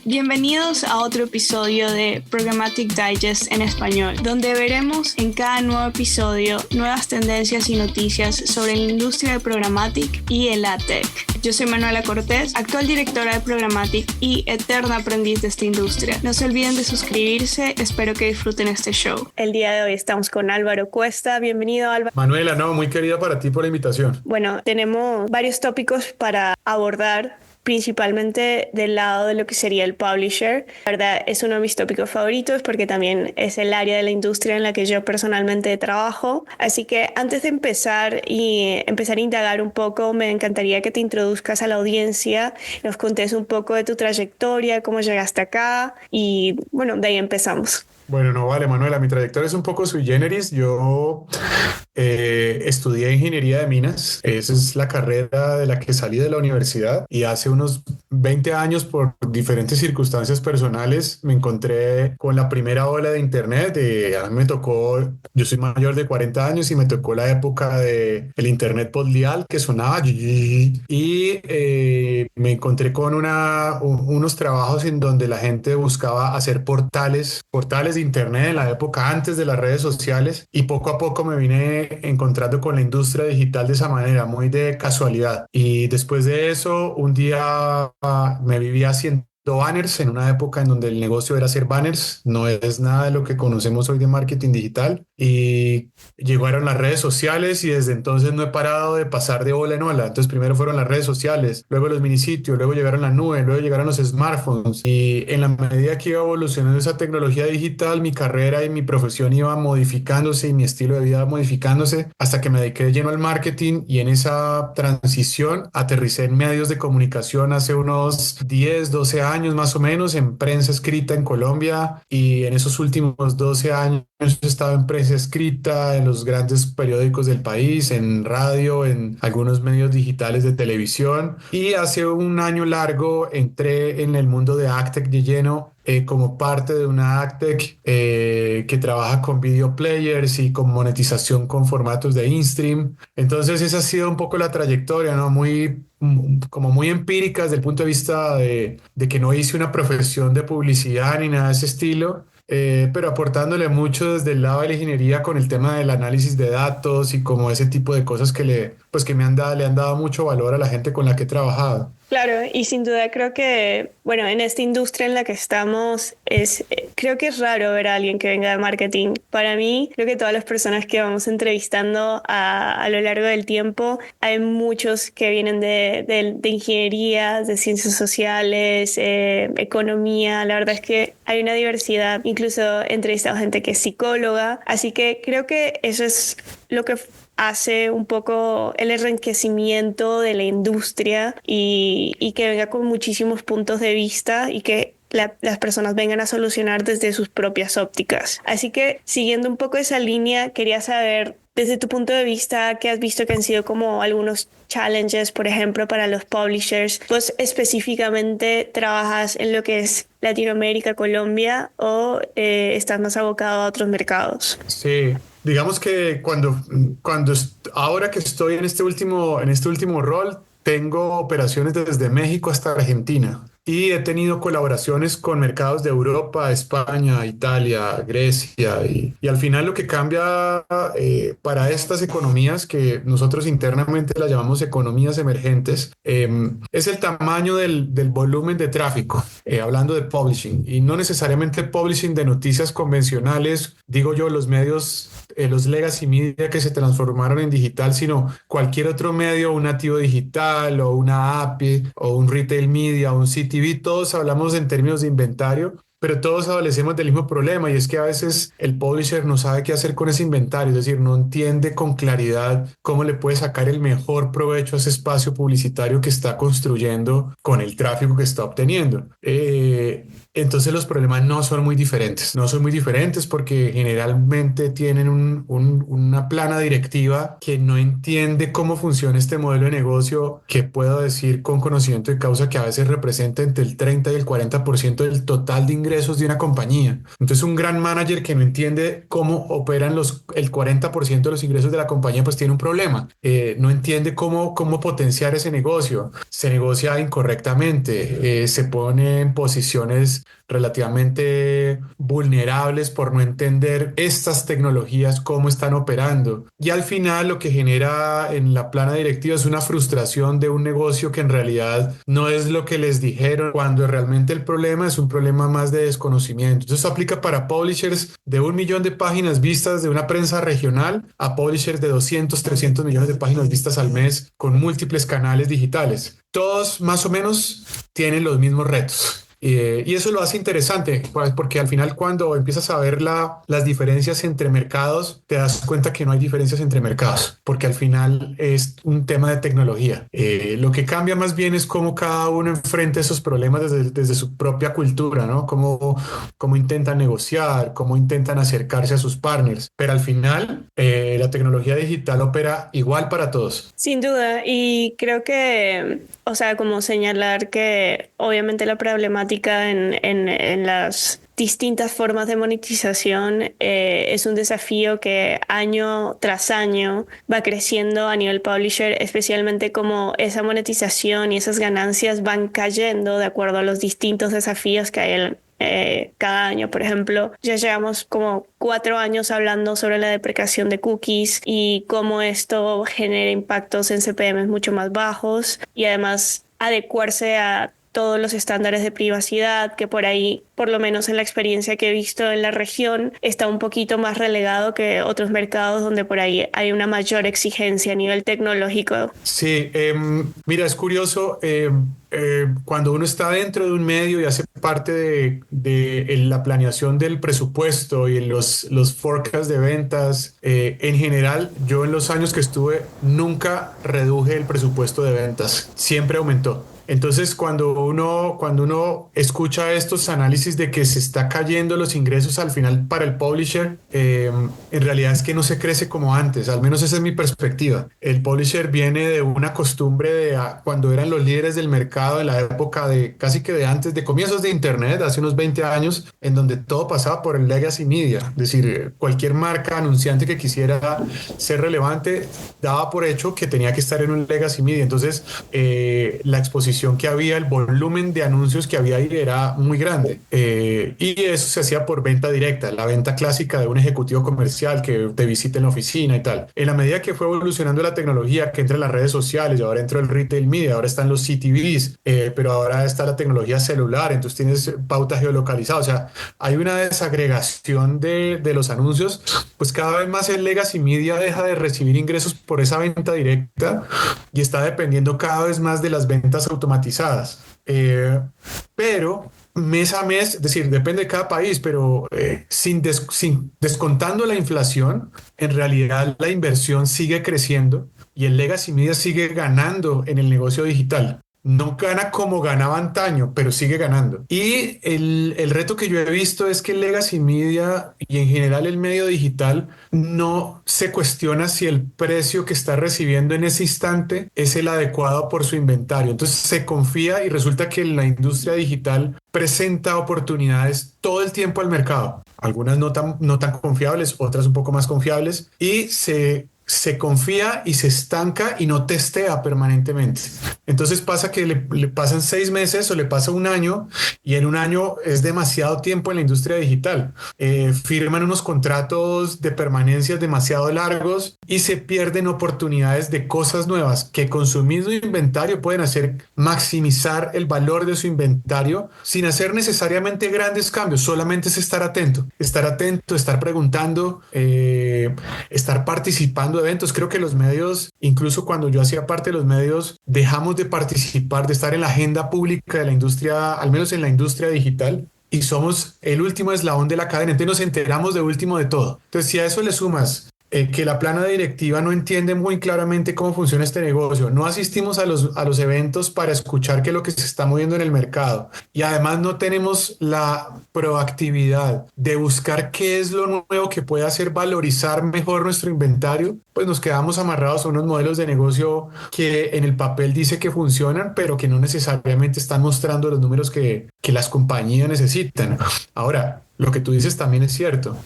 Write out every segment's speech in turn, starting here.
Bienvenidos a otro episodio de Programmatic Digest en español, donde veremos en cada nuevo episodio nuevas tendencias y noticias sobre la industria de Programmatic y el AdTech. Yo soy Manuela Cortés, actual directora de Programmatic y eterna aprendiz de esta industria. No se olviden de suscribirse, espero que disfruten este show. El día de hoy estamos con Álvaro Cuesta. Bienvenido, Álvaro. Manuela, muy querida para ti por la invitación. Bueno, tenemos varios tópicos para abordar, principalmente del lado de lo que sería el publisher. La verdad es uno de mis tópicos favoritos porque también es el área de la industria en la que yo personalmente trabajo. Así que antes de empezar a indagar un poco, me encantaría que te introduzcas a la audiencia, nos contes un poco de tu trayectoria, cómo llegaste acá y bueno, de ahí empezamos. Bueno, vale, Manuela, mi trayectoria es un poco sui generis. Yo estudié ingeniería de minas. Esa es la carrera de la que salí de la universidad y hace unos 20 años, por diferentes circunstancias personales, me encontré con la primera ola de internet. A mí me tocó, yo soy mayor de 40 años y me tocó la época de el internet postlial que sonaba y me encontré con unos trabajos en donde la gente buscaba hacer portales de internet en la época antes de las redes sociales, y poco a poco me vine encontrando con la industria digital de esa manera, muy de casualidad. Y después de eso, un día me viví haciendo banners en una época en donde el negocio era hacer banners, no es nada de lo que conocemos hoy de marketing digital, y llegaron las redes sociales y desde entonces no he parado de pasar de ola en ola. Entonces primero fueron las redes sociales, luego los minisitios, luego llegaron la nube, luego llegaron los smartphones, y en la medida que iba evolucionando esa tecnología digital, mi carrera y mi profesión iba modificándose y mi estilo de vida iba modificándose hasta que me dediqué de lleno al marketing, y en esa transición aterricé en medios de comunicación hace unos 10, 12 años más o menos, en prensa escrita en Colombia, y en esos últimos 12 años he estado en prensa escrita, en los grandes periódicos del país, en radio, en algunos medios digitales de televisión, y hace un año largo entré en el mundo de AdTech de lleno, como parte de una AdTech que trabaja con video players y con monetización con formatos de in-stream. Entonces esa ha sido un poco la trayectoria, ¿no? Como muy empírica desde el punto de vista de que no hice una profesión de publicidad ni nada de ese estilo, pero aportándole mucho desde el lado de la ingeniería con el tema del análisis de datos y como ese tipo de cosas que le han dado mucho valor a la gente con la que he trabajado. Claro, y sin duda creo que, bueno, en esta industria en la que estamos, creo que es raro ver a alguien que venga de marketing. Para mí, creo que todas las personas que vamos entrevistando a lo largo del tiempo, hay muchos que vienen de ingeniería, de ciencias sociales, economía. La verdad es que hay una diversidad. Incluso he entrevistado gente que es psicóloga. Así que creo que eso es lo que hace un poco el enriquecimiento de la industria y que venga con muchísimos puntos de vista y que las personas vengan a solucionar desde sus propias ópticas. Así que siguiendo un poco esa línea, quería saber desde tu punto de vista qué has visto que han sido como algunos challenges, por ejemplo, para los publishers. ¿Vos específicamente trabajas en lo que es Latinoamérica, Colombia, o estás más abocado a otros mercados? Sí. Digamos que ahora que estoy en este último rol, tengo operaciones desde México hasta Argentina. Y he tenido colaboraciones con mercados de Europa, España, Italia, Grecia, y al final lo que cambia para estas economías, que nosotros internamente las llamamos economías emergentes, es el tamaño del volumen de tráfico, hablando de publishing, y no necesariamente publishing de noticias convencionales, digo yo, los medios, los legacy media que se transformaron en digital, sino cualquier otro medio, un nativo digital o una API o un retail media o un CTV. Todos hablamos en términos de inventario, pero todos adolecemos del mismo problema, y es que a veces el publisher no sabe qué hacer con ese inventario, es decir, no entiende con claridad cómo le puede sacar el mejor provecho a ese espacio publicitario que está construyendo con el tráfico que está obteniendo. Entonces los problemas no son muy diferentes porque generalmente tienen una plana directiva que no entiende cómo funciona este modelo de negocio, que puedo decir con conocimiento de causa que a veces representa entre el 30 y el 40% del total de ingresos ingresos de una compañía. Entonces un gran manager que no entiende cómo operan el 40% de los ingresos de la compañía, pues tiene un problema. No entiende cómo potenciar ese negocio. Se negocia incorrectamente, se pone en posiciones relativamente vulnerables por no entender estas tecnologías, cómo están operando. Y al final lo que genera en la plana directiva es una frustración de un negocio que en realidad no es lo que les dijeron, cuando realmente el problema es un problema más de desconocimiento. Entonces aplica para publishers de 1 millón de páginas vistas de una prensa regional a publishers de 200, 300 millones de páginas vistas al mes con múltiples canales digitales. Todos más o menos tienen los mismos retos. Y eso lo hace interesante, pues, porque al final cuando empiezas a ver las diferencias entre mercados, te das cuenta que no hay diferencias entre mercados, porque al final es un tema de tecnología. Lo que cambia más bien es cómo cada uno enfrenta esos problemas desde su propia cultura, ¿no? Cómo intentan negociar, cómo intentan acercarse a sus partners. Pero al final, la tecnología digital opera igual para todos. Sin duda, y creo que, o sea, como señalar que obviamente la problemática en las distintas formas de monetización es un desafío que año tras año va creciendo a nivel publisher, especialmente como esa monetización y esas ganancias van cayendo de acuerdo a los distintos desafíos que hay cada año. Por ejemplo, ya llevamos como 4 años hablando sobre la deprecación de cookies y cómo esto genera impactos en CPMs mucho más bajos y además adecuarse a todos los estándares de privacidad, que por ahí, por lo menos en la experiencia que he visto en la región, está un poquito más relegado que otros mercados donde por ahí hay una mayor exigencia a nivel tecnológico. Sí, mira, es curioso, cuando uno está dentro de un medio y hace parte de la planeación del presupuesto y en los forecasts de ventas, en general, yo en los años que estuve nunca reduje el presupuesto de ventas, siempre aumentó. Entonces, cuando uno escucha estos análisis de que se está cayendo los ingresos al final para el publisher, en realidad es que no se crece como antes, al menos esa es mi perspectiva. El publisher viene de una costumbre cuando eran los líderes del mercado en la época de casi que de antes, de comienzos de Internet, hace unos 20 años, en donde todo pasaba por el legacy media. Es decir, cualquier marca anunciante que quisiera ser relevante daba por hecho que tenía que estar en un legacy media. Entonces, la exposición que había, el volumen de anuncios que había ahí era muy grande, y eso se hacía por venta directa, la venta clásica de un ejecutivo comercial que te visite en la oficina y tal. En la medida que fue evolucionando la tecnología, que entra en las redes sociales, y ahora entró el retail media, ahora están los CTVs, pero ahora está la tecnología celular, entonces tienes pauta geolocalizada, o sea, hay una desagregación de los anuncios, pues cada vez más el legacy media deja de recibir ingresos por esa venta directa y está dependiendo cada vez más de las ventas automatizadas. Pero mes a mes, es decir, depende de cada país, pero sin descontando la inflación, en realidad la inversión sigue creciendo y el legacy media sigue ganando en el negocio digital. No gana como ganaba antaño, pero sigue ganando. Y el reto que yo he visto es que el legacy media y en general el medio digital no se cuestiona si el precio que está recibiendo en ese instante es el adecuado por su inventario. Entonces se confía y resulta que la industria digital presenta oportunidades todo el tiempo al mercado. Algunas no tan confiables, otras un poco más confiables, y se confía y se estanca y no testea permanentemente. Entonces pasa que le pasan 6 meses o le pasa un año, y en un año es demasiado tiempo en la industria digital. Firman unos contratos de permanencia demasiado largos y se pierden oportunidades de cosas nuevas que con su mismo inventario pueden hacer maximizar el valor de su inventario sin hacer necesariamente grandes cambios. Solamente es estar atento, estar preguntando, estar participando de eventos. Creo que los medios, incluso cuando yo hacía parte de los medios, dejamos de participar, de estar en la agenda pública de la industria, al menos en la industria digital, y somos el último eslabón de la cadena. Entonces nos enteramos de último de todo. Entonces, si a eso le sumas que la plana directiva no entiende muy claramente cómo funciona este negocio. No asistimos a los eventos para escuchar qué es lo que se está moviendo en el mercado. Y además no tenemos la proactividad de buscar qué es lo nuevo que puede hacer valorizar mejor nuestro inventario, pues nos quedamos amarrados a unos modelos de negocio que en el papel dice que funcionan, pero que no necesariamente están mostrando los números que las compañías necesitan. Ahora, lo que tú dices también es cierto.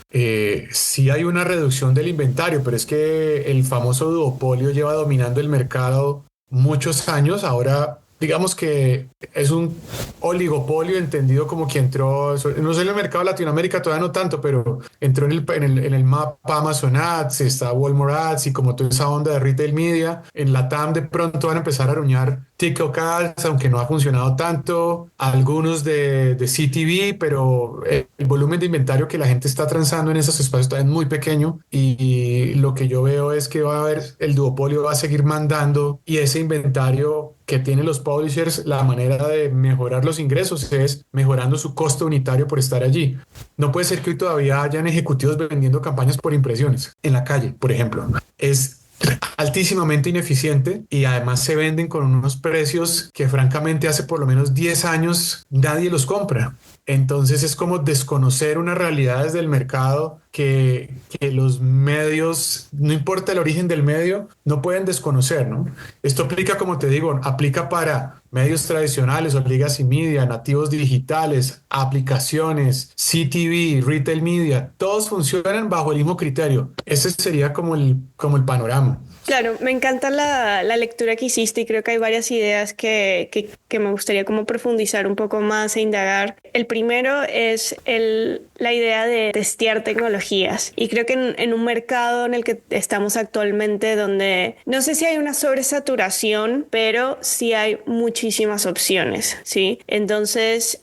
Sí hay una reducción del inventario, pero es que el famoso duopolio lleva dominando el mercado muchos años. Ahora, digamos que es un oligopolio entendido como que entró, no sé, en el mercado de Latinoamérica todavía no tanto, pero entró en el mapa Amazon Ads, está Walmart Ads y como toda esa onda de retail media. En la TAM de pronto van a empezar a aruñar TikTok Ads, aunque no ha funcionado tanto, algunos de CTV, pero el volumen de inventario que la gente está transando en esos espacios todavía es muy pequeño y lo que yo veo es que va a haber, el duopolio va a seguir mandando y ese inventario que tienen los publishers, la manera de mejorar los ingresos es mejorando su costo unitario por estar allí. No puede ser que hoy todavía hayan ejecutivos vendiendo campañas por impresiones en la calle, por ejemplo. Es altísimamente ineficiente y además se venden con unos precios que francamente hace por lo menos 10 años nadie los compra. Entonces es como desconocer unas realidades del mercado que los medios, no importa el origen del medio, no pueden desconocer, ¿no? Esto aplica, como te digo, aplica para medios tradicionales o legacy media, nativos digitales, aplicaciones, CTV, retail media, todos funcionan bajo el mismo criterio. Ese sería como el panorama. Claro, me encanta la lectura que hiciste y creo que hay varias ideas que me gustaría como profundizar un poco más e indagar. El primero es la idea de testear tecnologías y creo que en un mercado en el que estamos actualmente donde no sé si hay una sobresaturación, pero sí hay muchísimas opciones, ¿sí? Entonces,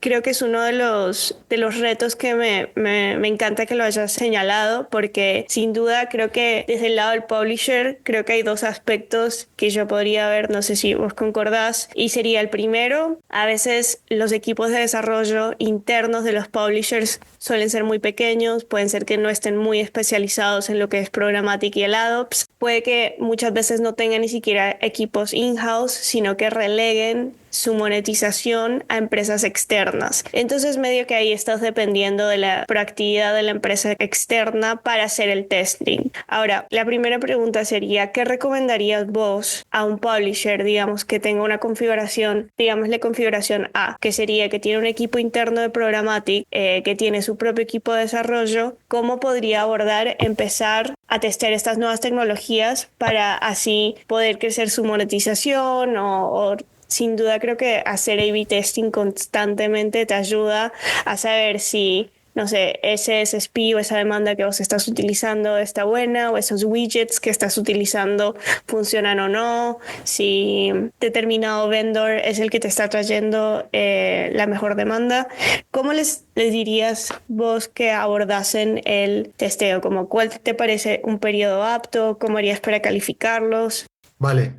creo que es uno de los retos que me encanta que lo hayas señalado porque sin duda creo que desde el lado del publisher creo que hay dos aspectos que yo podría ver, no sé si vos concordás, y sería el primero, a veces los equipos de desarrollo internos de los publishers suelen ser muy pequeños, pueden ser que no estén muy especializados en lo que es programmatic y el AdOps, puede que muchas veces no tengan ni siquiera equipos in-house, sino que releguen su monetización a empresas externas. Entonces medio que ahí estás dependiendo de la proactividad de la empresa externa para hacer el testing. Ahora, la primera pregunta sería, ¿qué recomendarías vos a un publisher, digamos, que tenga una configuración, digámosle configuración A, que sería que tiene un equipo interno de programmatic, que tiene su propio equipo de desarrollo? ¿Cómo podría abordar empezar a testear estas nuevas tecnologías para así poder crecer su monetización o sin duda creo que hacer A/B testing constantemente te ayuda a saber si, no sé, ese SSP o esa demanda que vos estás utilizando está buena o esos widgets que estás utilizando funcionan o no, si determinado vendor es el que te está trayendo la mejor demanda. ¿Cómo les dirías vos que abordasen el testeo? Como, ¿cuál te parece un periodo apto? ¿Cómo harías para calificarlos? Vale.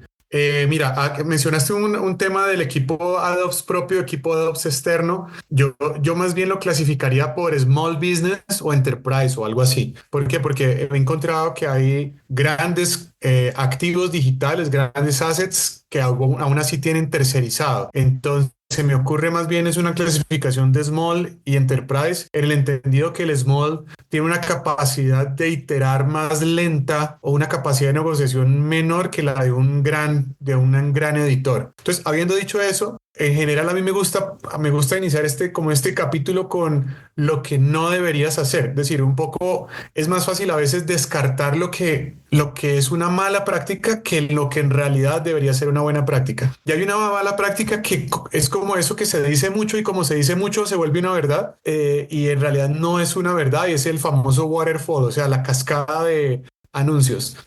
Mira, mencionaste un tema del equipo AdOps propio, equipo AdOps externo. Yo más bien lo clasificaría por small business o enterprise o algo así. ¿Por qué? Porque he encontrado que hay grandes activos digitales, grandes assets que aún así tienen tercerizado. Entonces, se me ocurre más bien es una clasificación de small y enterprise en el entendido que el small tiene una capacidad de iterar más lenta o una capacidad de negociación menor que la de un gran editor. Entonces, habiendo dicho eso, en general a mí me gusta iniciar como este capítulo con lo que no deberías hacer. Es decir, un poco es más fácil a veces descartar lo que es una mala práctica que lo que en realidad debería ser una buena práctica. Y hay una mala práctica que es como eso que se dice mucho y como se dice mucho se vuelve una verdad y en realidad no es una verdad y es el famoso waterfall, o sea, la cascada de anuncios.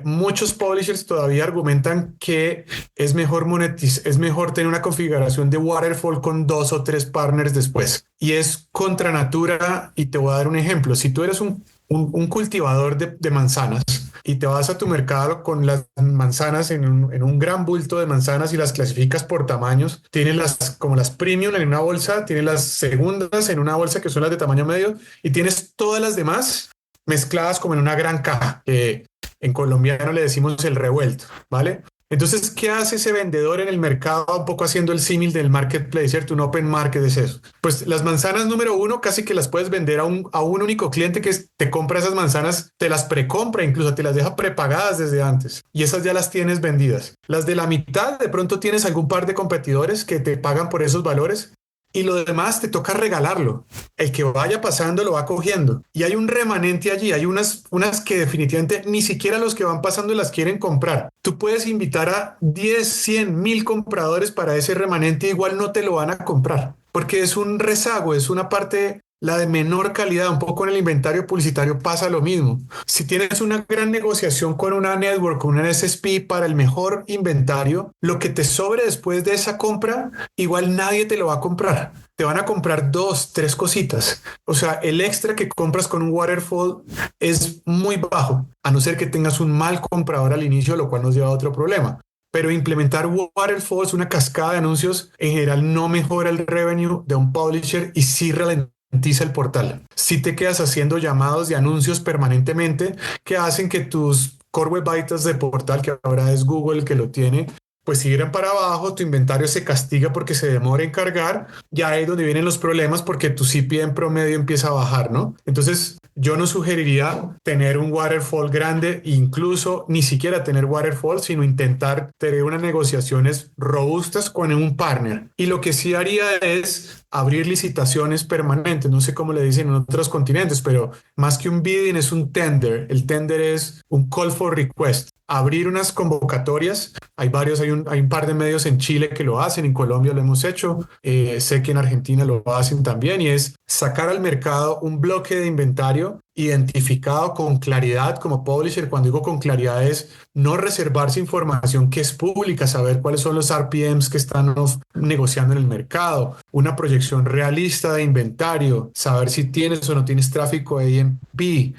Muchos publishers todavía argumentan que es mejor es mejor tener una configuración de waterfall con 2 o 3 partners después. Y es contra natura y te voy a dar un ejemplo. Si tú eres un cultivador de manzanas y te vas a tu mercado con las manzanas en un gran bulto de manzanas y las clasificas por tamaños, tienes como las premium en una bolsa, tienes las segundas en una bolsa que son las de tamaño medio y tienes todas las demás. mezcladas como en una gran caja, que en colombiano le decimos el revuelto, ¿vale? Entonces, ¿qué hace ese vendedor en el mercado? Un poco haciendo el símil del marketplace, ¿cierto? Un open market es eso. Pues las manzanas número uno casi que las puedes vender a un único cliente que te compra esas manzanas, te las precompra, incluso te las deja prepagadas desde antes. Y esas ya las tienes vendidas. Las de la mitad, de pronto tienes algún par de competidores que te pagan por esos valores. Y lo demás te toca regalarlo. El que vaya pasando lo va cogiendo. Y hay un remanente allí. Hay unas que definitivamente ni siquiera los que van pasando las quieren comprar. Tú puedes invitar a 10, 100, 1000 compradores para ese remanente. Igual no te lo van a comprar. Porque es un rezago, es una parte, la de menor calidad. Un poco en el inventario publicitario pasa lo mismo. Si tienes una gran negociación con una network, con una SSP para el mejor inventario, lo que te sobre después de esa compra, igual nadie te lo va a comprar. Te van a comprar 2, 3 cositas. O sea, el extra que compras con un waterfall es muy bajo, a no ser que tengas un mal comprador al inicio, lo cual nos lleva a otro problema. Pero implementar waterfalls, una cascada de anuncios, en general no mejora el revenue de un publisher y sí ralentiza el portal. Si te quedas haciendo llamados de anuncios permanentemente que hacen que tus core web vitals de portal, que ahora es Google el que lo tiene, pues si irán para abajo, tu inventario se castiga porque se demora en cargar, ya ahí es donde vienen los problemas porque tu CPM en promedio empieza a bajar, ¿no? Entonces, yo no sugeriría tener un waterfall grande, incluso ni siquiera tener waterfall, sino intentar tener unas negociaciones robustas con un partner. Y lo que sí haría es abrir licitaciones permanentes, no sé cómo le dicen en otros continentes, pero más que un bidding es un tender. El tender es un call for request. Abrir unas convocatorias. Hay varios, hay un par de medios en Chile que lo hacen, en Colombia lo hemos hecho, sé que en Argentina lo hacen también, y es sacar al mercado un bloque de inventario identificado con claridad como publisher. Cuando digo con claridad es no reservarse información que es pública, saber cuáles son los RPMs que están negociando en el mercado, una proyección realista de inventario, saber si tienes o no tienes tráfico AMP,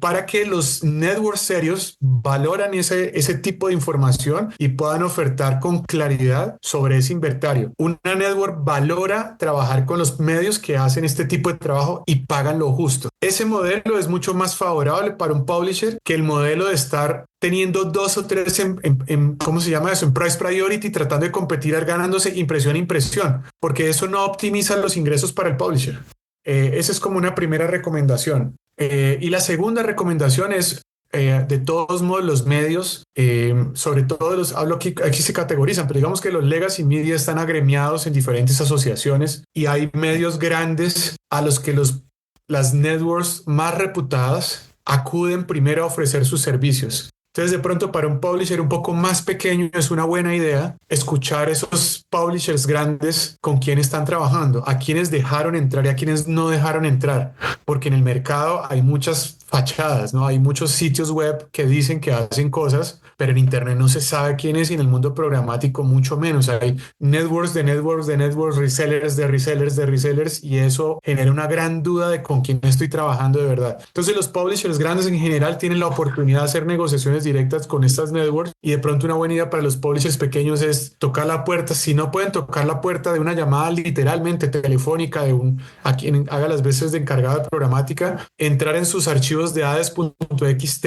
para que los networks serios valoran ese tipo de información y puedan ofertar con claridad sobre ese inventario. Una network valora trabajar con los medios que hacen este tipo de trabajo y pagan lo justo. Ese modelo es mucho más favorable para un publisher que el modelo de estar teniendo 2 o 3 ¿cómo se llama eso? En price priority, tratando de competir, ganándose impresión a impresión, porque eso no optimiza los ingresos para el publisher. Esa es como una primera recomendación. Y la segunda recomendación es, de todos modos, los medios, sobre todo hablo aquí se categorizan, pero digamos que los legacy media están agremiados en diferentes asociaciones y hay medios grandes a los que las networks más reputadas acuden primero a ofrecer sus servicios. Entonces, de pronto, para un publisher un poco más pequeño es una buena idea escuchar esos publishers grandes con quienes están trabajando, a quienes dejaron entrar y a quienes no dejaron entrar, porque en el mercado hay muchas fachadas, ¿no? Hay muchos sitios web que dicen que hacen cosas, pero en Internet no se sabe quién es, y en el mundo programático mucho menos. Hay networks de networks de networks, resellers de resellers de resellers, y eso genera una gran duda de con quién estoy trabajando de verdad. Entonces, los publishers grandes en general tienen la oportunidad de hacer negociaciones directas con estas networks, y de pronto una buena idea para los publishers pequeños es tocar la puerta. Si no pueden tocar la puerta de una llamada literalmente telefónica a quien haga las veces de encargado de programática, entrar en sus archivos de ades.xt.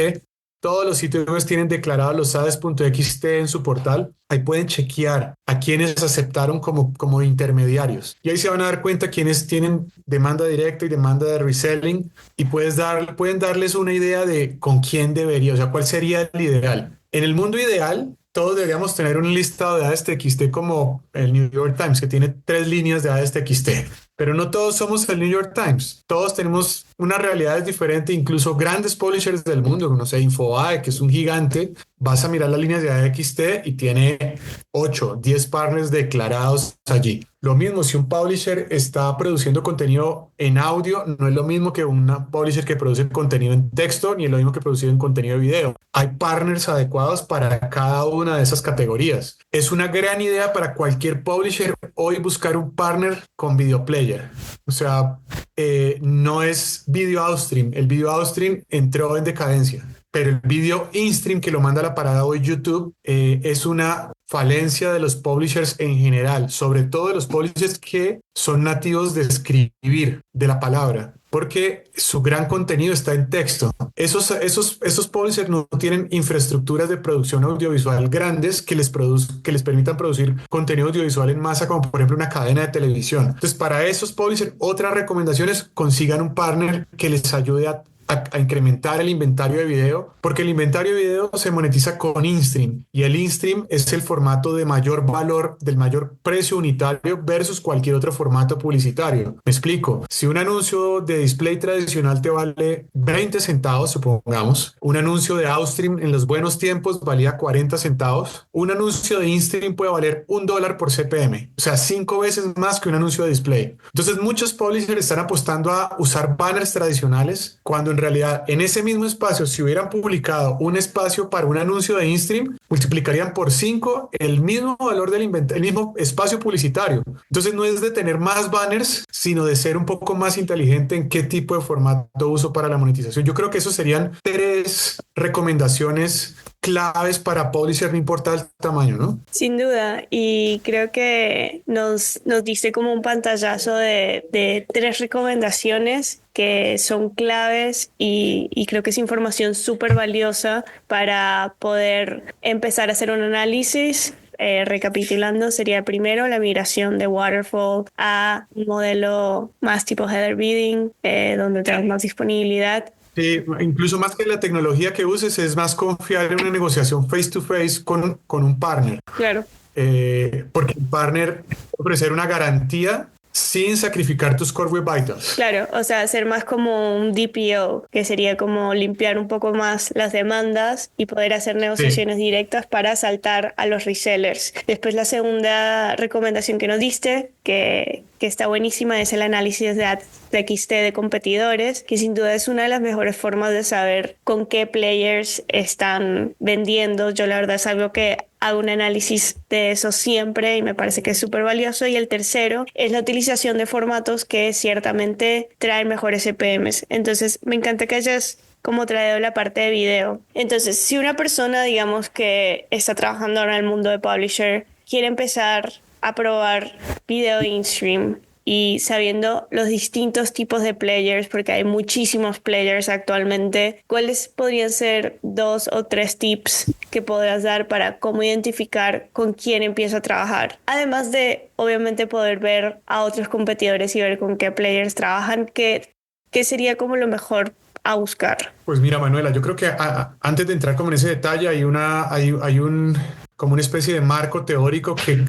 Todos los sitios web tienen declarados los ades.xt en su portal. Ahí pueden chequear a quienes aceptaron como intermediarios. Y ahí se van a dar cuenta quienes tienen demanda directa y demanda de reselling, y pueden darles una idea de con quién debería, o sea, cuál sería el ideal. En el mundo ideal, todos deberíamos tener un listado de ades.txt como el New York Times, que tiene 3 líneas de ades.txt. Pero no todos somos el New York Times. Todos tenemos unas realidades diferentes, incluso grandes publishers del mundo, no sé, Infobae, que es un gigante. Vas a mirar las líneas de AXT y tiene 8, 10 partners declarados allí. Lo mismo, si un publisher está produciendo contenido en audio, no es lo mismo que una publisher que produce contenido en texto, ni es lo mismo que producir en contenido de video. Hay partners adecuados para cada una de esas categorías. Es una gran idea para cualquier publisher hoy buscar un partner con video player. O sea, no es video outstream. El video outstream entró en decadencia, pero el video in-stream, que lo manda a la parada hoy YouTube, es una falencia de los publishers en general, sobre todo de los publishers que son nativos de escribir, de la palabra, porque su gran contenido está en texto. Esos publishers no tienen infraestructuras de producción audiovisual grandes que les permitan producir contenido audiovisual en masa, como por ejemplo una cadena de televisión. Entonces, para esos publishers, otras recomendaciones: consigan un partner que les ayude a incrementar el inventario de video, porque el inventario de video se monetiza con InStream, y el InStream es el formato de mayor valor, del mayor precio unitario versus cualquier otro formato publicitario. Me explico: si un anuncio de display tradicional te vale 20 centavos, supongamos, un anuncio de Outstream en los buenos tiempos valía 40 centavos, un anuncio de InStream puede valer $1 por CPM, o sea, 5 veces más que un anuncio de display. Entonces, muchos publishers están apostando a usar banners tradicionales, cuando en realidad en ese mismo espacio, si hubieran publicado un espacio para un anuncio de InStream, multiplicarían por 5 el mismo valor del el mismo espacio publicitario. Entonces, no es de tener más banners, sino de ser un poco más inteligente en qué tipo de formato uso para la monetización. Yo creo que esos serían 3 recomendaciones claves para publisher, no importa el tamaño, ¿no? Sin duda, y creo que nos diste como un pantallazo de 3 recomendaciones que son claves, y creo que es información súper valiosa para poder empezar a hacer un análisis. Recapitulando, sería primero la migración de Waterfall a un modelo más tipo header bidding, donde tengas más disponibilidad. Sí, incluso más que la tecnología que uses, es más confiar en una negociación face to face con un partner. Claro. Porque el partner puede ofrecer una garantía sin sacrificar tus core web vitals. Claro, o sea, hacer más como un DPO, que sería como limpiar un poco más las demandas y poder hacer negociaciones directas para saltar a los resellers. Después, la segunda recomendación que nos diste, que está buenísima, es el análisis de XT de competidores, que sin duda es una de las mejores formas de saber con qué players están vendiendo. Yo la verdad es algo que hago un análisis de eso siempre y me parece que es súper valioso. Y el tercero es la utilización de formatos que ciertamente traen mejores CPMs. Entonces, me encanta que hayas como traído la parte de video. Entonces, si una persona, digamos, que está trabajando ahora en el mundo de publisher, quiere empezar a probar video InStream, y sabiendo los distintos tipos de players, porque hay muchísimos players actualmente, ¿cuáles podrían ser 2 o 3 tips que podrás dar para cómo identificar con quién empiezo a trabajar? Además de, obviamente, poder ver a otros competidores y ver con qué players trabajan, ¿qué sería como lo mejor a buscar? Pues mira, Manuela, yo creo que antes de entrar como en ese detalle, hay como una especie de marco teórico que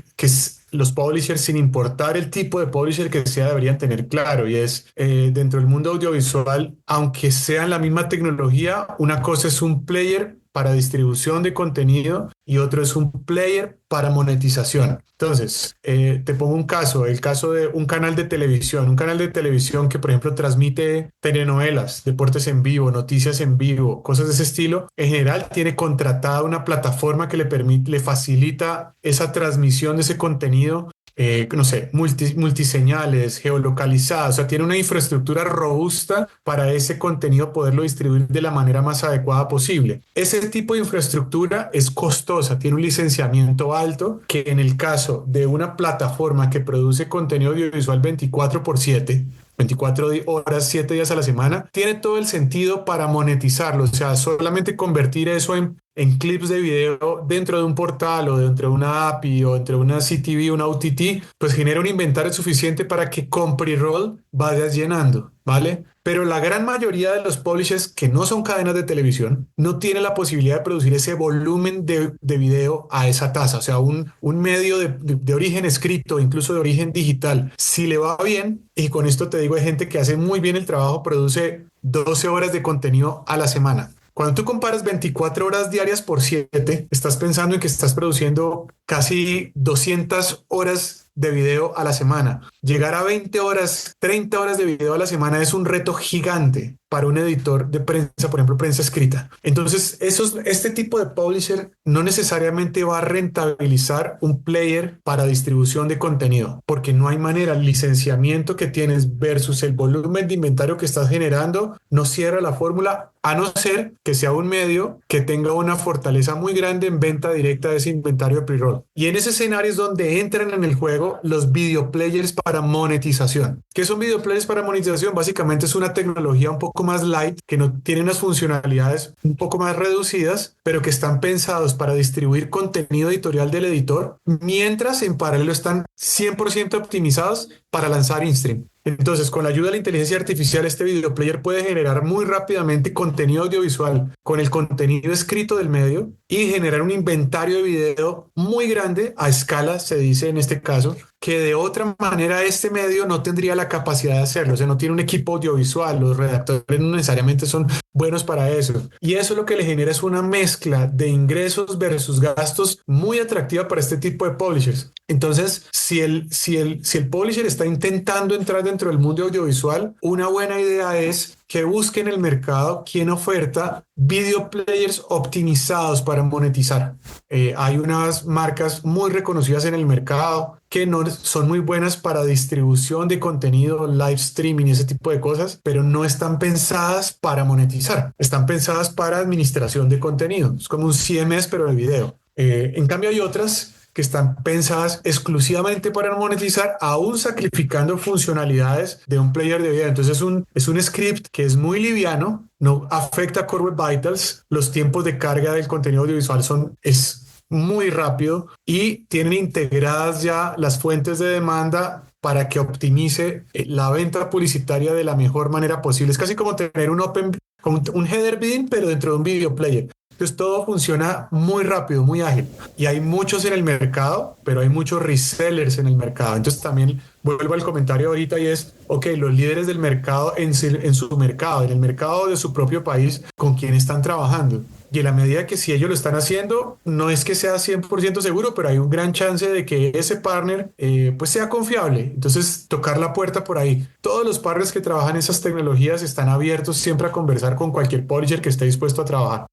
los publishers, sin importar el tipo de publisher que sea, deberían tener claro, y es, dentro del mundo audiovisual, aunque sean la misma tecnología, una cosa es un player para distribución de contenido y otro es un player para monetización. Entonces, te pongo un caso, el caso de un canal de televisión que, por ejemplo, transmite telenovelas, deportes en vivo, noticias en vivo, cosas de ese estilo. En general, tiene contratada una plataforma que le facilita esa transmisión de ese contenido, no sé, multiseñales, geolocalizadas, o sea, tiene una infraestructura robusta para ese contenido poderlo distribuir de la manera más adecuada posible. Ese tipo de infraestructura es costosa, tiene un licenciamiento alto, que en el caso de una plataforma que produce contenido audiovisual 24/7, 24 horas, 7 días a la semana, tiene todo el sentido para monetizarlo. O sea, solamente convertir eso en clips de video dentro de un portal o dentro de una API o dentro de una CTV, una OTT, pues genera un inventario suficiente para que con pre-roll vayas llenando, ¿vale? Pero la gran mayoría de los publishers que no son cadenas de televisión no tienen la posibilidad de producir ese volumen de video a esa tasa. O sea, un medio de origen escrito, incluso de origen digital, si le va bien, y con esto te digo, hay gente que hace muy bien el trabajo, produce 12 horas de contenido a la semana. Cuando tú comparas 24 horas diarias por 7, estás pensando en que estás produciendo casi 200 horas de video a la semana. Llegar a 20 horas, 30 horas de video a la semana es un reto gigante. para un editor de prensa, por ejemplo, prensa escrita. Entonces, este tipo de publisher no necesariamente va a rentabilizar un player para distribución de contenido, porque no hay manera. El licenciamiento que tienes versus el volumen de inventario que estás generando no cierra la fórmula, a no ser que sea un medio que tenga una fortaleza muy grande en venta directa de ese inventario de pre-roll. Y en ese escenario es donde entran en el juego los video players para monetización. ¿Qué son video players para monetización? Básicamente es una tecnología un poco más light, que no tiene unas funcionalidades un poco más reducidas, pero que están pensados para distribuir contenido editorial del editor, mientras en paralelo están 100% optimizados para lanzar in-stream. Entonces, con la ayuda de la inteligencia artificial, este video player puede generar muy rápidamente contenido audiovisual con el contenido escrito del medio y generar un inventario de video muy grande a escala, se dice en este caso, que de otra manera este medio no tendría la capacidad de hacerlo. O sea, no tiene un equipo audiovisual, los redactores no necesariamente son buenos para eso. Y eso lo que le genera es una mezcla de ingresos versus gastos muy atractiva para este tipo de publishers. Entonces, si el publisher está intentando entrar dentro del mundo audiovisual, una buena idea es que busque en el mercado quien oferta video players optimizados para monetizar. Hay unas marcas muy reconocidas en el mercado que no son muy buenas para distribución de contenido, live streaming y ese tipo de cosas, pero no están pensadas para monetizar. Están pensadas para administración de contenido. Es como un CMS, pero de video. En cambio, hay otras que están pensadas exclusivamente para monetizar, aún sacrificando funcionalidades de un player de video. Entonces es un script que es muy liviano, no afecta Core Web Vitals, los tiempos de carga del contenido audiovisual es muy rápido y tienen integradas ya las fuentes de demanda para que optimice la venta publicitaria de la mejor manera posible. Es casi como tener un header bidding, pero dentro de un video player. Entonces todo funciona muy rápido, muy ágil. Y hay muchos en el mercado, pero hay muchos resellers en el mercado. Entonces también vuelvo al comentario ahorita y es, ok, los líderes del mercado en su mercado, en el mercado de su propio país, ¿con quién están trabajando? Y en la medida que si ellos lo están haciendo, no es que sea 100% seguro, pero hay un gran chance de que ese partner pues sea confiable. Entonces, tocar la puerta por ahí. Todos los partners que trabajan esas tecnologías están abiertos siempre a conversar con cualquier publisher que esté dispuesto a trabajar.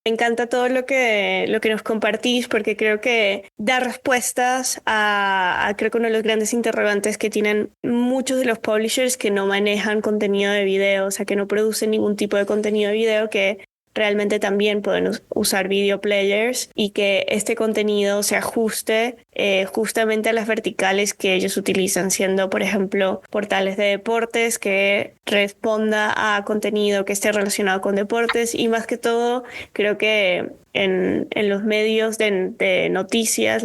Me encanta todo lo que nos compartís porque creo que da respuestas a creo que uno de los grandes interrogantes que tienen muchos de los publishers que no manejan contenido de video, o sea, que no producen ningún tipo de contenido de video, que realmente también pueden usar video players y que este contenido se ajuste justamente a las verticales que ellos utilizan, siendo, por ejemplo, portales de deportes, que responda a contenido que esté relacionado con deportes y más que todo, creo que en los medios de noticias,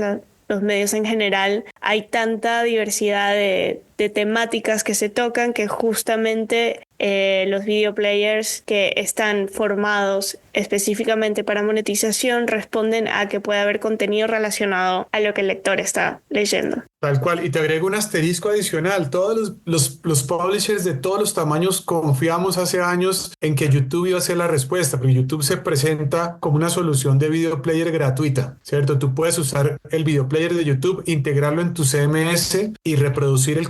los medios en general, hay tanta diversidad de temáticas que se tocan que justamente los video players que están formados específicamente para monetización responden a que puede haber contenido relacionado a lo que el lector está leyendo. Tal cual, y te agrego un asterisco adicional. Todos los publishers de todos los tamaños confiamos hace años en que YouTube iba a ser la respuesta, porque YouTube se presenta como una solución de video player gratuita, ¿cierto? Tú puedes usar el video player de YouTube, integrarlo en tu CMS y reproducir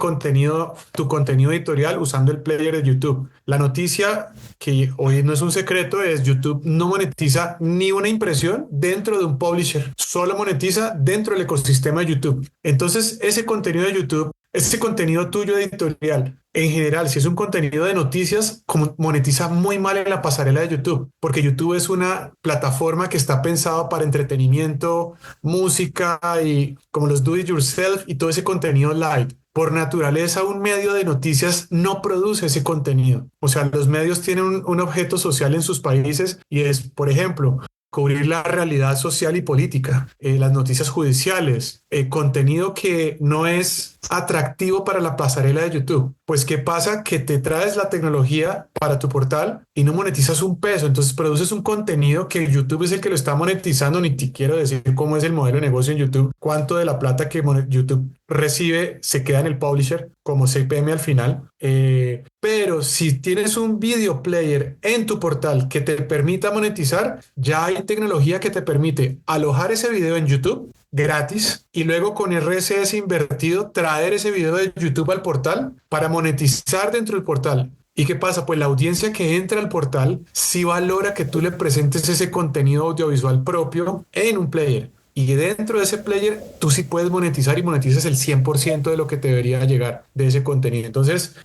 tu contenido editorial usando el player de YouTube. La noticia, que hoy no es un secreto, es YouTube no monetiza ni una impresión dentro de un publisher, solo monetiza dentro del ecosistema de YouTube. Entonces, ese contenido de YouTube, ese contenido tuyo editorial, en general, si es un contenido de noticias, monetiza muy mal en la pasarela de YouTube, porque YouTube es una plataforma que está pensada para entretenimiento, música y como los do it yourself y todo ese contenido light. Por naturaleza, un medio de noticias no produce ese contenido. O sea, los medios tienen un objeto social en sus países y es, por ejemplo, cubrir la realidad social y política, las noticias judiciales, contenido que no es atractivo para la pasarela de YouTube. Pues, ¿qué pasa? Que te traes la tecnología para tu portal y no monetizas un peso. Entonces produces un contenido que YouTube es el que lo está monetizando. Ni te quiero decir cómo es el modelo de negocio en YouTube, cuánto de la plata que YouTube recibe se queda en el publisher como CPM al final. Pero si tienes un video player en tu portal que te permita monetizar, ya hay tecnología que te permite alojar ese video en YouTube gratis y luego con RSS invertido traer ese video de YouTube al portal para monetizar dentro del portal ¿Y qué pasa? Pues la audiencia que entra al portal sí valora que tú le presentes ese contenido audiovisual propio en un player. Y dentro de ese player, tú sí puedes monetizar y monetizas el 100% de lo que te debería llegar de ese contenido. Entonces,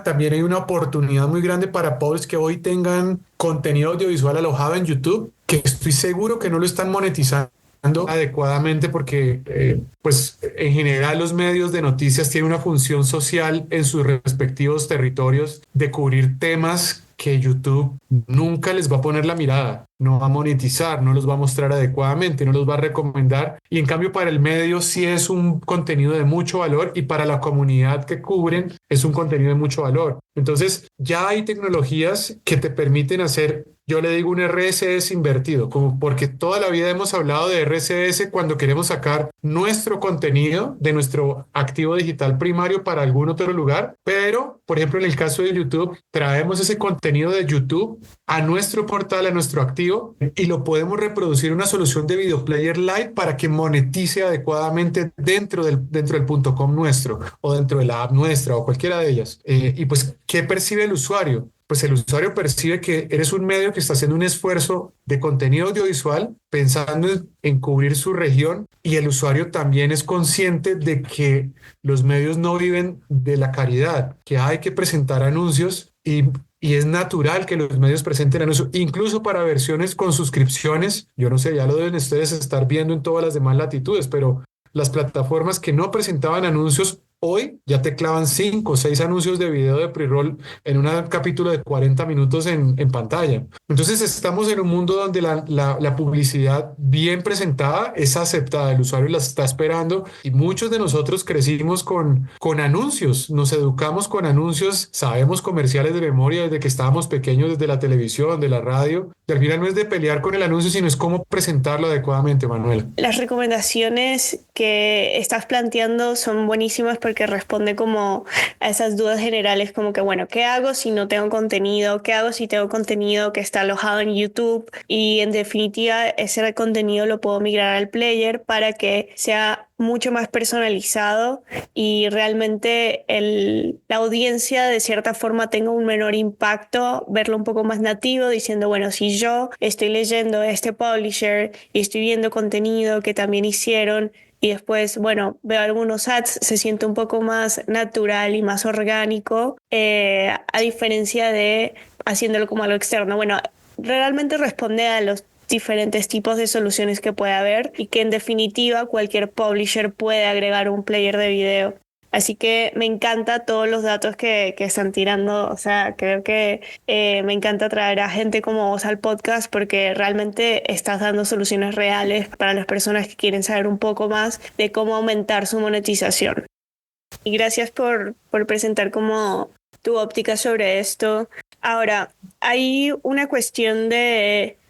también hay una oportunidad muy grande para pobres que hoy tengan contenido audiovisual alojado en YouTube, que estoy seguro que no lo están monetizando adecuadamente porque pues en general los medios de noticias tienen una función social en sus respectivos territorios de cubrir temas que YouTube nunca les va a poner la mirada, no va a monetizar, no los va a mostrar adecuadamente, no los va a recomendar. Y en cambio para el medio sí es un contenido de mucho valor y para la comunidad que cubren es un contenido de mucho valor. Entonces ya hay tecnologías que te permiten hacer, yo le digo, un RSS invertido, como porque toda la vida hemos hablado de RSS cuando queremos sacar nuestro contenido de nuestro activo digital primario para algún otro lugar, pero por ejemplo en el caso de YouTube traemos ese contenido de YouTube a nuestro portal, a nuestro activo y lo podemos reproducir en una solución de video player Lite para que monetice adecuadamente dentro del punto .com nuestro o dentro de la app nuestra o cualquiera de ellas. Y pues, ¿qué percibe el usuario? Pues el usuario percibe que eres un medio que está haciendo un esfuerzo de contenido audiovisual pensando en cubrir su región y el usuario también es consciente de que los medios no viven de la caridad, que hay que presentar anuncios y es natural que los medios presenten anuncios, incluso para versiones con suscripciones. Yo no sé, ya lo deben ustedes estar viendo en todas las demás latitudes, pero las plataformas que no presentaban anuncios hoy ya te clavan 5 o 6 anuncios de video de pre-roll en un capítulo de 40 minutos en pantalla. Entonces estamos en un mundo donde la publicidad bien presentada es aceptada, el usuario la está esperando y muchos de nosotros crecimos con anuncios, nos educamos con anuncios, sabemos comerciales de memoria desde que estábamos pequeños, desde la televisión, de la radio, y al final no es de pelear con el anuncio, sino es cómo presentarlo adecuadamente, Manuela. Las recomendaciones que estás planteando son buenísimas porque responde como a esas dudas generales como que, bueno, ¿qué hago si no tengo contenido? ¿Qué hago si tengo contenido que está alojado en YouTube? Y en definitiva, ese contenido lo puedo migrar al player para que sea mucho más personalizado y realmente la audiencia de cierta forma tenga un menor impacto, verlo un poco más nativo, diciendo, bueno, si yo estoy leyendo este publisher y estoy viendo contenido que también hicieron y después, bueno, veo algunos ads, se siente un poco más natural y más orgánico, a diferencia de haciéndolo como algo externo. Bueno, realmente responde a los diferentes tipos de soluciones que puede haber y que en definitiva cualquier publisher puede agregar un player de video. Así que me encanta todos los datos que están tirando. O sea, creo que me encanta traer a gente como vos al podcast porque realmente estás dando soluciones reales para las personas que quieren saber un poco más de cómo aumentar su monetización. Y gracias por presentar como tu óptica sobre esto. Ahora, hay una cuestión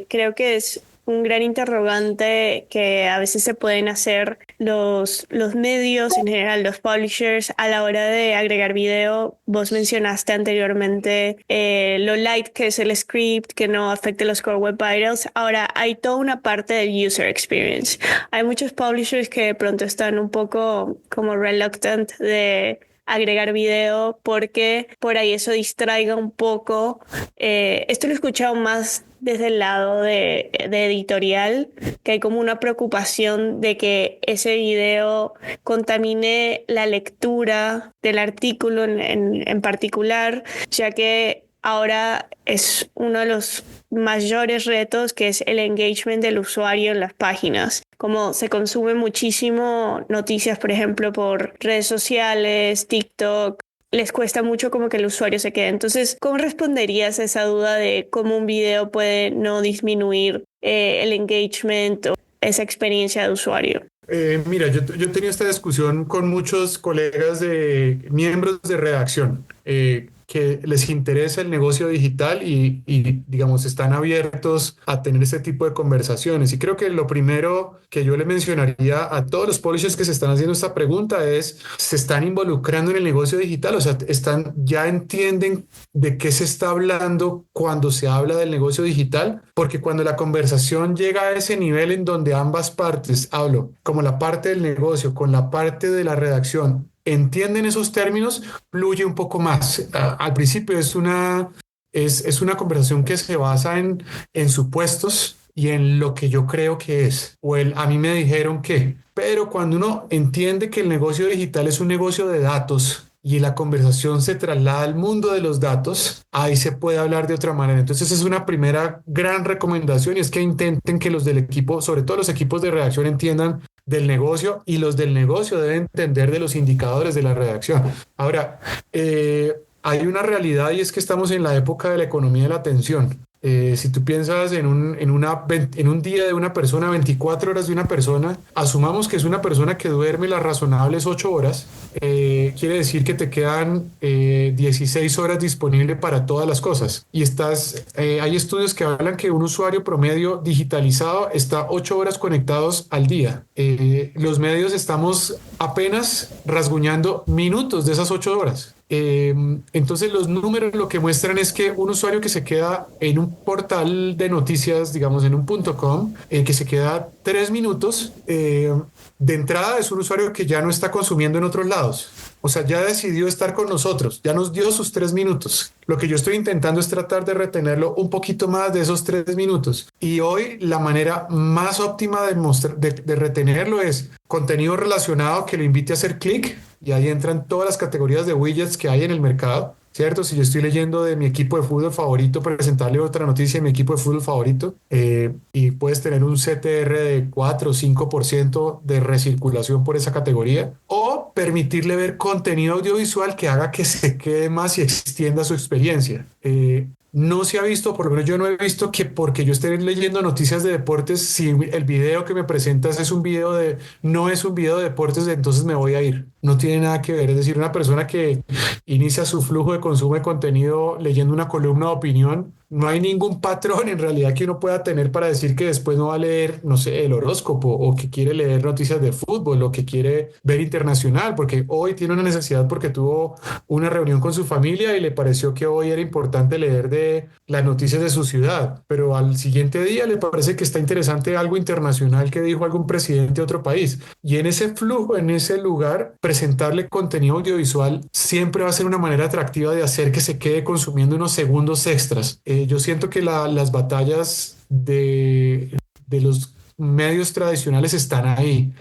creo que es un gran interrogante que a veces se pueden hacer los medios, en general los publishers, a la hora de agregar video. Vos mencionaste anteriormente lo light que es el script, que no afecte los core web vitals. Ahora, hay toda una parte del user experience. Hay muchos publishers que de pronto están un poco como reluctant de agregar video porque por ahí eso distraiga un poco. Esto lo he escuchado más desde el lado de editorial, que hay como una preocupación de que ese video contamine la lectura del artículo en particular, ya que ahora es uno de los mayores retos, que es el engagement del usuario en las páginas. Como se consume muchísimo noticias, por ejemplo, por redes sociales, TikTok, les cuesta mucho como que el usuario se quede. Entonces, ¿cómo responderías a esa duda de cómo un video puede no disminuir el engagement o esa experiencia de usuario? Mira, yo he tenido esta discusión con muchos colegas de miembros de redacción que les interesa el negocio digital digamos, están abiertos a tener ese tipo de conversaciones. Y creo que lo primero que yo le mencionaría a todos los publishers que se están haciendo esta pregunta es, ¿se están involucrando en el negocio digital? O sea, ya entienden de qué se está hablando cuando se habla del negocio digital, porque cuando la conversación llega a ese nivel en donde ambas partes, hablo como la parte del negocio con la parte de la redacción, entienden esos términos, fluye un poco más. Al principio es una conversación que se basa en supuestos y en lo que yo creo que es, o el a mí me dijeron que. Pero cuando uno entiende que el negocio digital es un negocio de datos y la conversación se traslada al mundo de los datos, ahí se puede hablar de otra manera. Entonces es una primera gran recomendación y es que intenten que los del equipo, sobre todo los equipos de redacción, entiendan del negocio y los del negocio deben entender de los indicadores de la redacción. Ahora, hay una realidad y es que estamos en la época de la economía de la atención. Si tú piensas en un día de una persona, 24 horas de una persona, asumamos que es una persona que duerme las razonables 8 horas, quiere decir que te quedan 16 horas disponibles para todas las cosas. Y hay estudios que hablan que un usuario promedio digitalizado está 8 horas conectados al día. Los medios estamos apenas rasguñando minutos de esas 8 horas. Entonces los números lo que muestran es que un usuario que se queda en un portal de noticias, digamos en un .com, que se queda 3 minutos, de entrada es un usuario que ya no está consumiendo en otros lados. O sea, ya decidió estar con nosotros, ya nos dio sus 3 minutos. Lo que yo estoy intentando es tratar de retenerlo un poquito más de esos 3 minutos. Y hoy la manera más óptima de retenerlo es contenido relacionado que lo invite a hacer clic, y ahí entran todas las categorías de widgets que hay en el mercado. ¿Cierto? Si yo estoy leyendo de mi equipo de fútbol favorito, presentarle otra noticia de mi equipo de fútbol favorito, y puedes tener un CTR de 4 o 5% de recirculación por esa categoría, o permitirle ver contenido audiovisual que haga que se quede más y extienda su experiencia. No se ha visto, por lo menos yo no he visto que porque yo esté leyendo noticias de deportes, si el video que me presentas no es un video de deportes, entonces me voy a ir. No tiene nada que ver. Es decir, una persona que inicia su flujo de consumo de contenido leyendo una columna de opinión, no hay ningún patrón en realidad que uno pueda tener para decir que después no va a leer, no sé, el horóscopo, o que quiere leer noticias de fútbol, o que quiere ver internacional, porque hoy tiene una necesidad porque tuvo una reunión con su familia y le pareció que hoy era importante leer de las noticias de su ciudad, pero al siguiente día le parece que está interesante algo internacional que dijo algún presidente de otro país. Y en ese flujo, en ese lugar, presentarle contenido audiovisual siempre va a ser una manera atractiva de hacer que se quede consumiendo unos segundos extras. Yo siento que las batallas de los medios tradicionales están ahí.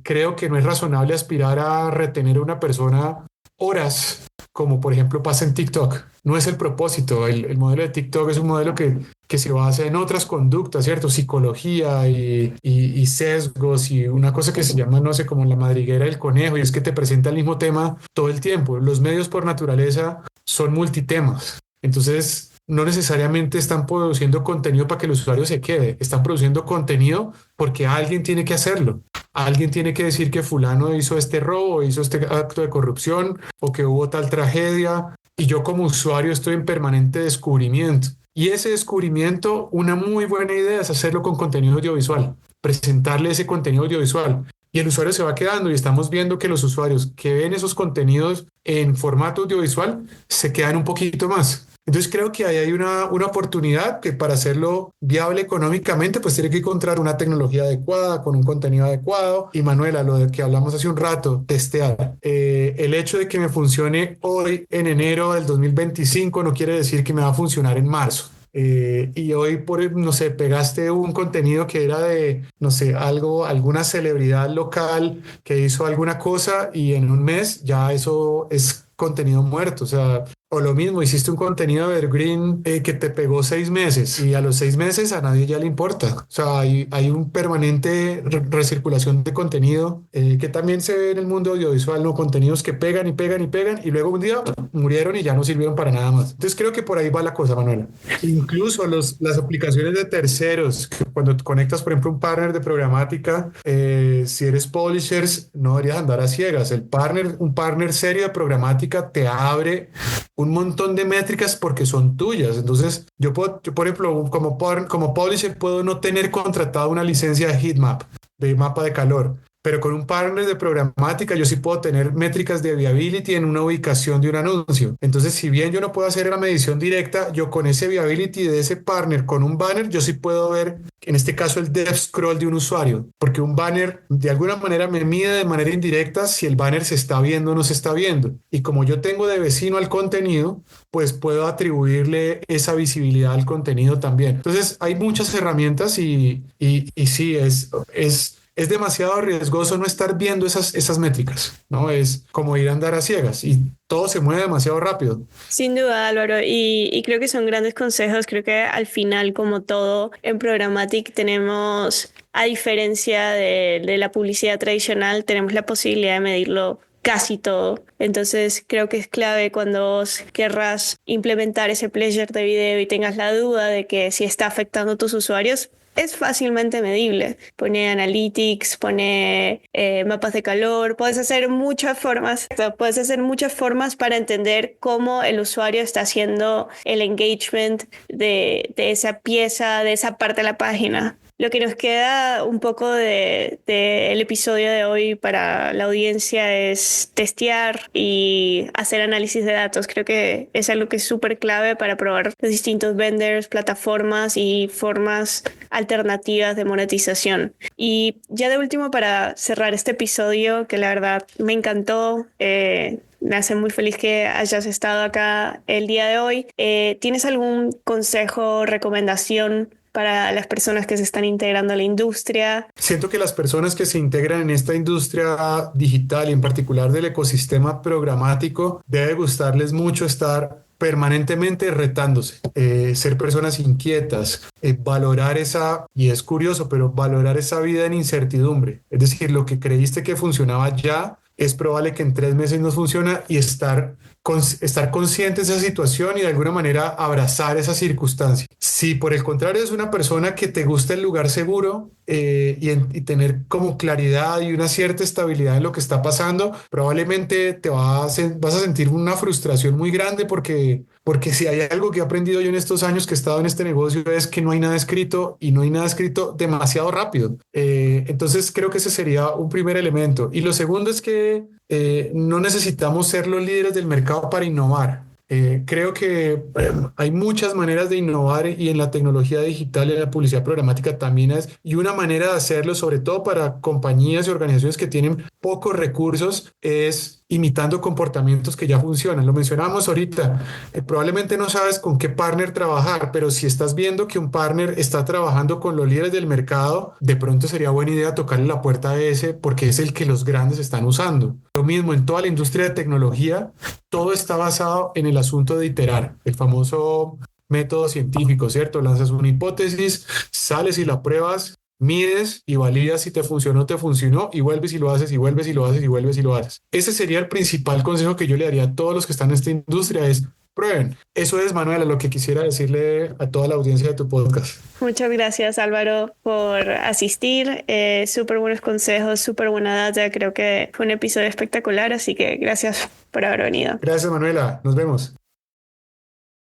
Creo que no es razonable aspirar a retener a una persona horas, como por ejemplo pasa en TikTok. No es el propósito. El modelo de TikTok es un modelo que se basa en otras conductas, ¿cierto? Psicología y sesgos, y una cosa que se llama, no sé, como la madriguera del conejo, y es que te presenta el mismo tema todo el tiempo. Los medios por naturaleza son multitemas. Entonces, no necesariamente están produciendo contenido para que el usuario se quede, están produciendo contenido porque alguien tiene que hacerlo. Alguien tiene que decir que fulano hizo este robo, hizo este acto de corrupción, o que hubo tal tragedia, y yo como usuario estoy en permanente descubrimiento. Y ese descubrimiento, una muy buena idea es hacerlo con contenido audiovisual, presentarle ese contenido audiovisual. Y el usuario se va quedando, y estamos viendo que los usuarios que ven esos contenidos en formato audiovisual se quedan un poquito más. Entonces creo que ahí hay una oportunidad que, para hacerlo viable económicamente, pues tiene que encontrar una tecnología adecuada, con un contenido adecuado. Y Manuela, lo de que hablamos hace un rato, testear. El hecho de que me funcione hoy en enero del 2025 no quiere decir que me va a funcionar en marzo. Y hoy, no sé, pegaste un contenido que era de, no sé, alguna celebridad local que hizo alguna cosa, y en un mes ya eso es contenido muerto. O sea, o lo mismo, hiciste un contenido evergreen que te pegó 6 meses, y a los 6 meses a nadie ya le importa. O sea, hay un permanente recirculación de contenido, que también se ve en el mundo audiovisual, ¿no? Contenidos que pegan y pegan y pegan, y luego un día murieron y ya no sirvieron para nada más. Entonces creo que por ahí va la cosa, Manuela. Incluso las aplicaciones de terceros, cuando conectas, por ejemplo, un partner de programática, si eres publishers, no deberías andar a ciegas. Un partner serio de programática te abre un montón de métricas porque son tuyas. Entonces, yo, por ejemplo, como publisher, puedo no tener contratado una licencia de heatmap, de mapa de calor, pero con un partner de programática yo sí puedo tener métricas de viability en una ubicación de un anuncio. Entonces, si bien yo no puedo hacer la medición directa, yo con ese viability de ese partner, con un banner, yo sí puedo ver, en este caso, el depth scroll de un usuario, porque un banner de alguna manera me mide de manera indirecta si el banner se está viendo o no se está viendo. Y como yo tengo de vecino al contenido, pues puedo atribuirle esa visibilidad al contenido también. Entonces, hay muchas herramientas y sí, es demasiado riesgoso no estar viendo esas métricas, ¿no? Es como ir a andar a ciegas y todo se mueve demasiado rápido. Sin duda, Álvaro, y creo que son grandes consejos. Creo que al final, como todo en Programmatic, tenemos, a diferencia de la publicidad tradicional, tenemos la posibilidad de medirlo casi todo. Entonces creo que es clave cuando vos querrás implementar ese pleasure de video y tengas la duda de que si está afectando a tus usuarios, es fácilmente medible. Pone analytics, pone mapas de calor. Puedes hacer muchas formas para entender cómo el usuario está haciendo el engagement de esa pieza, de esa parte de la página. Lo que nos queda un poco el episodio de hoy para la audiencia es testear y hacer análisis de datos. Creo que es algo que es súper clave para probar los distintos vendors, plataformas y formas alternativas de monetización. Y ya de último, para cerrar este episodio, que la verdad me encantó, me hace muy feliz que hayas estado acá el día de hoy. ¿Tienes algún consejo, recomendación para las personas que se están integrando a la industria? Siento que las personas que se integran en esta industria digital y en particular del ecosistema programático, debe gustarles mucho estar permanentemente retándose, ser personas inquietas, valorar y es curioso, pero valorar esa vida en incertidumbre. Es decir, lo que creíste que funcionaba ya, es probable que en 3 meses no funciona y estar consciente de esa situación y de alguna manera abrazar esa circunstancia. Si por el contrario es una persona que te gusta el lugar seguro y tener como claridad y una cierta estabilidad en lo que está pasando, probablemente vas a sentir una frustración muy grande porque si hay algo que he aprendido yo en estos años que he estado en este negocio es que no hay nada escrito y no hay nada escrito demasiado rápido. Entonces creo que ese sería un primer elemento. Y lo segundo es que no necesitamos ser los líderes del mercado para innovar. Creo que hay muchas maneras de innovar y en la tecnología digital y en la publicidad programática también y una manera de hacerlo, sobre todo para compañías y organizaciones que tienen pocos recursos, es imitando comportamientos que ya funcionan. Lo mencionamos ahorita, probablemente no sabes con qué partner trabajar, pero si estás viendo que un partner está trabajando con los líderes del mercado, de pronto sería buena idea tocarle la puerta a ese porque es el que los grandes están usando. Lo mismo en toda la industria de tecnología, todo está basado en el asunto de iterar, el famoso método científico, ¿cierto? Lanzas una hipótesis, sales y la pruebas, mides y validas si te funcionó o te funcionó y vuelves y lo haces y vuelves y lo haces y vuelves y lo haces. Ese sería el principal consejo que yo le daría a todos los que están en esta industria es prueben. Eso es, Manuela, lo que quisiera decirle a toda la audiencia de tu podcast. Muchas gracias, Álvaro, por asistir. Súper buenos consejos, súper buena data. Creo que fue un episodio espectacular, así que gracias por haber venido. Gracias, Manuela. Nos vemos.